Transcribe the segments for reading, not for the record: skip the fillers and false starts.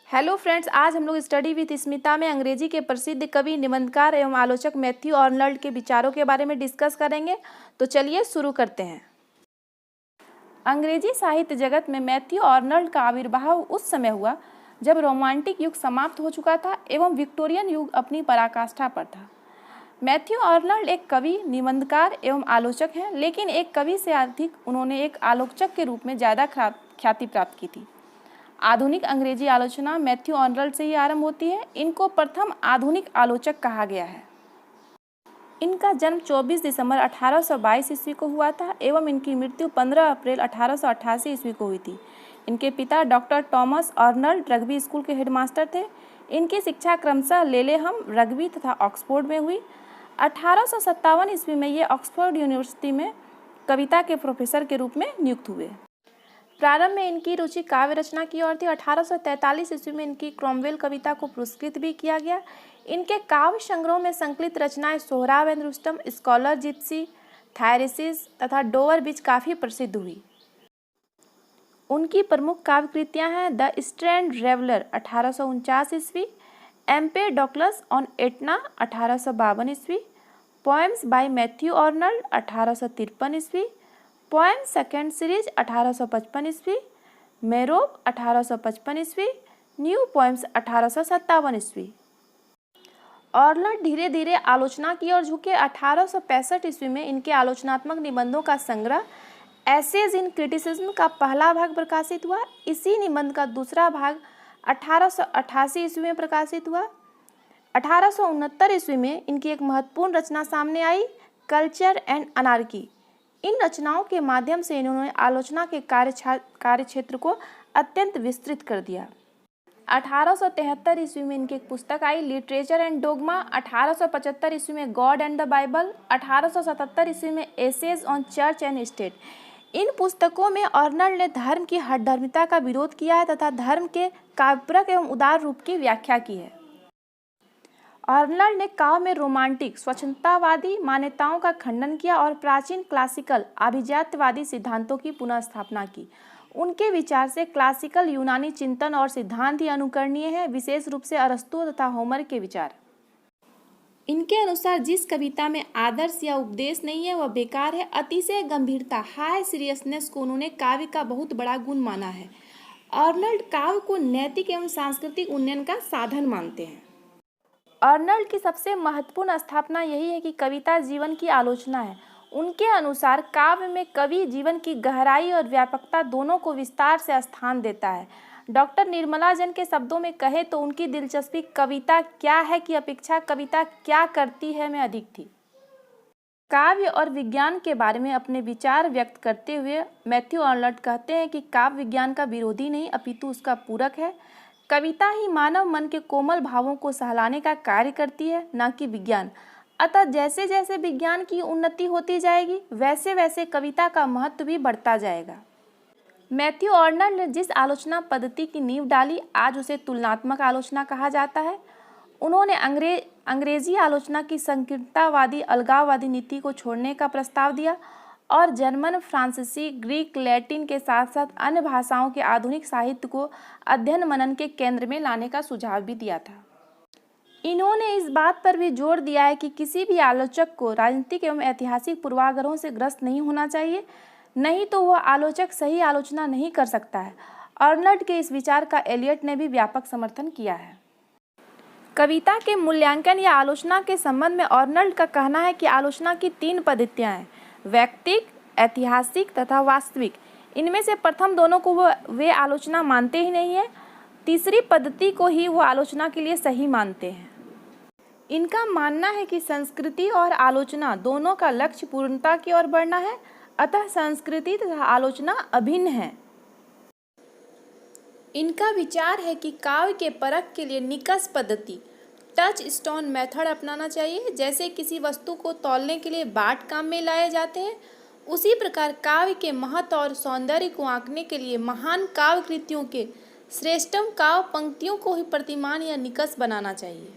Hello friends, आज हम लोग स्टडी विद स्मिता में अंग्रेजी के प्रसिद्ध कवि, निबंधकार एवं आलोचक मैथ्यू आर्नल्ड के विचारों के बारे में डिस्कस करेंगे। तो चलिए शुरू करते हैं। अंग्रेजी साहित्य जगत में मैथ्यू आर्नल्ड का आविर्भाव उस समय हुआ जब रोमांटिक युग समाप्त हो चुका था एवं विक्टोरियन युग अपनी पराकाष्ठा पर था। मैथ्यू आर्नल्ड एक कवि, निबंधकार एवं आलोचक हैं, लेकिन एक कवि से अधिक उन्होंने एक आलोचक के रूप में ज़्यादा ख्याति प्राप्त की थी। आधुनिक अंग्रेजी आलोचना मैथ्यू आर्नल्ड से ही आरंभ होती है। इनको प्रथम आधुनिक आलोचक कहा गया है। इनका जन्म 24 दिसंबर 1822 ईस्वी को हुआ था एवं इनकी मृत्यु 15 अप्रैल 1888 ईस्वी को हुई थी। इनके पिता doctor Thomas Arnold rugby school के हेडमास्टर थे। इनकी शिक्षा क्रमशः लेलेहम, रग्बी तथा ऑक्सफोर्ड में हुई। 1857 ईस्वी में ये ऑक्सफोर्ड यूनिवर्सिटी में कविता के प्रोफेसर के रूप में नियुक्त हुए। प्रारंभ में इनकी रुचि काव्य रचना की ओर थी। 1843 ईस्वी में इनकी क्रॉमवेल कविता को पुरस्कृत भी किया गया। इनके काव्य संग्रह में संकलित रचनाएं Sohrab and Rustum, scholar gypsy, Thyrsis तथा डोवर बीच काफ़ी प्रसिद्ध हुई। उनकी प्रमुख काव्य कृतियाँ हैं द स्ट्रैंड रेवलर 1849 ईस्वी, एम्पेडोक्लस ऑन एटना 1852 ईस्वी, पोएम्स बाय मैथ्यू आर्नल्ड 1853 ईस्वी, पोएम सेकेंड सीरीज 1855 ईस्वी, मेरोब 1855 ईस्वी, न्यू पोएम्स 1857 ईस्वी। आर्नल्ड धीरे धीरे आलोचना की ओर झुके। 1865 ईस्वी में इनके आलोचनात्मक निबंधों का संग्रह एसेज इन क्रिटिसिज्म का पहला भाग प्रकाशित हुआ। इसी निबंध का दूसरा भाग 1888 ईस्वी में प्रकाशित हुआ। 1869 ईस्वी में इनकी एक महत्वपूर्ण रचना सामने आई, कल्चर एंड अनार्की। इन रचनाओं के माध्यम से इन्होंने आलोचना के कार्यक्षेत्र को अत्यंत विस्तृत कर दिया। 1873 ईस्वी में इनकी एक पुस्तक आई, लिटरेचर एंड डोगमा। 1875 ईस्वी में गॉड एंड द बाइबल। 1877 ईस्वी में essays on church and state. इन पुस्तकों में आर्नल्ड ने धर्म की हठधर्मिता का विरोध किया है तथा धर्म के काव्यप्रक एवं उदार रूप की व्याख्या की है। आर्नल्ड ने काव्य में रोमांटिक, स्वच्छंदतावादी मान्यताओं का खंडन किया और प्राचीन क्लासिकल अभिजात्यवादी सिद्धांतों की पुनः स्थापना की। उनके विचार से क्लासिकल यूनानी चिंतन और सिद्धांत ही अनुकरणीय है, विशेष रूप से अरस्तू तथा होमर के विचार। इनके अनुसार जिस कविता में आदर्श या उपदेश नहीं है वह बेकार है। अतिशय गंभीरता, हाई सीरियसनेस को उन्होंने काव्य का बहुत बड़ा गुण माना है। आर्नल्ड काव्य को नैतिक एवं सांस्कृतिक उन्नयन का साधन मानते हैं। आर्नल्ड की सबसे महत्वपूर्ण स्थापना यही है कि कविता जीवन की आलोचना है। उनके अनुसार काव्य में कवि जीवन की गहराई और व्यापकता दोनों को विस्तार से स्थान देता है। डॉक्टर निर्मला जैन के शब्दों में कहे तो उनकी दिलचस्पी कविता क्या है की अपेक्षा कविता क्या करती है में अधिक थी। काव्य और विज्ञान के बारे में अपने विचार व्यक्त करते हुए मैथ्यू आर्नल्ड कहते हैं कि काव्य विज्ञान का विरोधी नहीं अपितु उसका पूरक है। कविता ही मानव मन के कोमल भावों को सहलाने का कार्य करती है, न कि विज्ञान। अतः जैसे जैसे विज्ञान की उन्नति होती जाएगी वैसे वैसे कविता का महत्व भी बढ़ता जाएगा। मैथ्यू आर्नल्ड ने जिस आलोचना पद्धति की नींव डाली आज उसे तुलनात्मक आलोचना कहा जाता है। उन्होंने अंग्रेजी आलोचना की संकीर्णतावादी, अलगाववादी नीति को छोड़ने का प्रस्ताव दिया और जर्मन, फ्रांसीसी, ग्रीक, लैटिन के साथ साथ अन्य भाषाओं के आधुनिक साहित्य को अध्ययन मनन के केंद्र में लाने का सुझाव भी दिया था। इन्होंने इस बात पर भी जोर दिया है कि किसी भी आलोचक को राजनीतिक एवं ऐतिहासिक पूर्वाग्रहों से ग्रस्त नहीं होना चाहिए, नहीं तो वह आलोचक सही आलोचना नहीं कर सकता है। आर्नल्ड के इस विचार का एलियट ने भी व्यापक समर्थन किया है। कविता के मूल्यांकन या आलोचना के संबंध में आर्नल्ड का कहना है कि आलोचना की 3 पद्धतियाँ हैं, वैयक्तिक, ऐतिहासिक तथा वास्तविक। इनमें से प्रथम दोनों को वे आलोचना मानते ही नहीं है, तीसरी पद्धति को ही वो आलोचना के लिए सही मानते हैं। इनका मानना है कि संस्कृति और आलोचना दोनों का लक्ष्य पूर्णता की ओर बढ़ना है, अतः संस्कृति तथा आलोचना अभिन्न है। इनका विचार है कि काव्य के परख के लिए निकष पद्धति, टच स्टोन मेथड अपनाना चाहिए। जैसे किसी वस्तु को तौलने के लिए बाट काम में लाए जाते हैं, उसी प्रकार काव्य के महत्व और सौंदर्य को आंकने के लिए महान काव्य कृतियों के श्रेष्ठतम काव्य पंक्तियों को ही प्रतिमान या निकष बनाना चाहिए।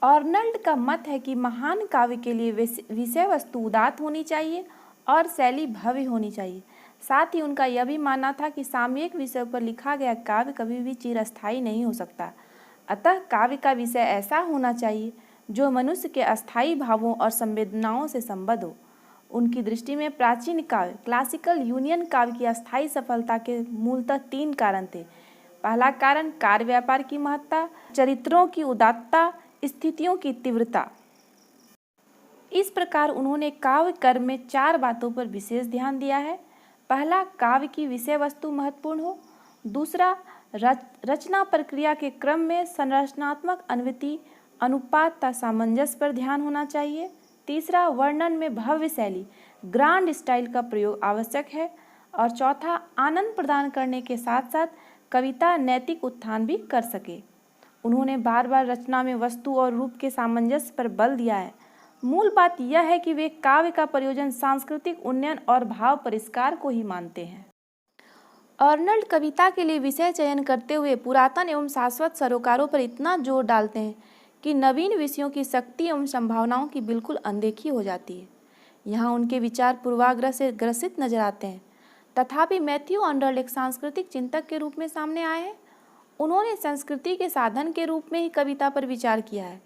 आर्नल्ड का मत है कि महान काव्य के लिए विषय वस्तु उदात्त होनी चाहिए और शैली भव्य होनी चाहिए। साथ ही उनका यह भी मानना था कि सामयिक विषयों पर लिखा गया काव्य कभी भी चिरस्थायी नहीं हो सकता। अतः काव्य का विषय ऐसा होना चाहिए जो मनुष्य के अस्थायी भावों और संवेदनाओं से संबद्ध हो। उनकी दृष्टि में प्राचीन काव्य क्लासिकल यूनियन काव्य की अस्थायी सफलता के मूलतः 3 कारण थे। पहला कारण कार्य व्यापार की महत्ता, चरित्रों की उदात्तता, स्थितियों की तीव्रता। इस प्रकार उन्होंने काव्य कर्म में 4 बातों पर विशेष ध्यान दिया है। पहला, काव्य की विषय वस्तु महत्वपूर्ण हो। दूसरा, रचना प्रक्रिया के क्रम में संरचनात्मक अन्विति, अनुपात तथा सामंजस्य पर ध्यान होना चाहिए। तीसरा, वर्णन में भव्य शैली, ग्रांड स्टाइल का प्रयोग आवश्यक है। और चौथा, आनंद प्रदान करने के साथ साथ कविता नैतिक उत्थान भी कर सके। उन्होंने बार बार रचना में वस्तु और रूप के सामंजस्य पर बल दिया है। मूल बात यह है कि वे काव्य का प्रयोजन सांस्कृतिक उन्नयन और भाव परिष्कार को ही मानते हैं। अर्नल्ड कविता के लिए विषय चयन करते हुए पुरातन एवं शाश्वत सरोकारों पर इतना जोर डालते हैं कि नवीन विषयों की शक्ति एवं संभावनाओं की बिल्कुल अनदेखी हो जाती है। यहाँ उनके विचार पूर्वाग्रह से ग्रसित नजर आते हैं। तथापि मैथ्यू अर्नल्ड एक सांस्कृतिक चिंतक के रूप में सामने आए हैं। उन्होंने संस्कृति के साधन के रूप में ही कविता पर विचार किया है।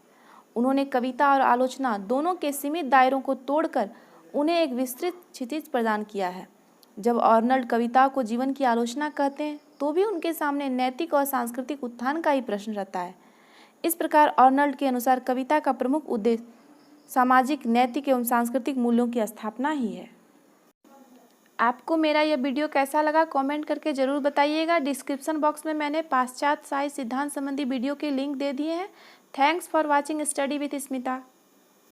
उन्होंने कविता और आलोचना दोनों के सीमित दायरों को तोड़कर उन्हें एक विस्तृत क्षितिज प्रदान किया है। जब अर्नल्ड कविता को जीवन की आलोचना कहते हैं तो भी उनके सामने नैतिक और सांस्कृतिक उत्थान का ही प्रश्न रहता है। इस प्रकार अर्नल्ड के अनुसार कविता का प्रमुख उद्देश्य सामाजिक, नैतिक एवं सांस्कृतिक मूल्यों की स्थापना ही है। आपको मेरा यह वीडियो कैसा लगा कमेंट करके ज़रूर बताइएगा। डिस्क्रिप्शन बॉक्स में मैंने पाश्चात्य साहित्य सिद्धांत संबंधी वीडियो के लिंक दे दिए हैं। Thanks for watching study with Smita.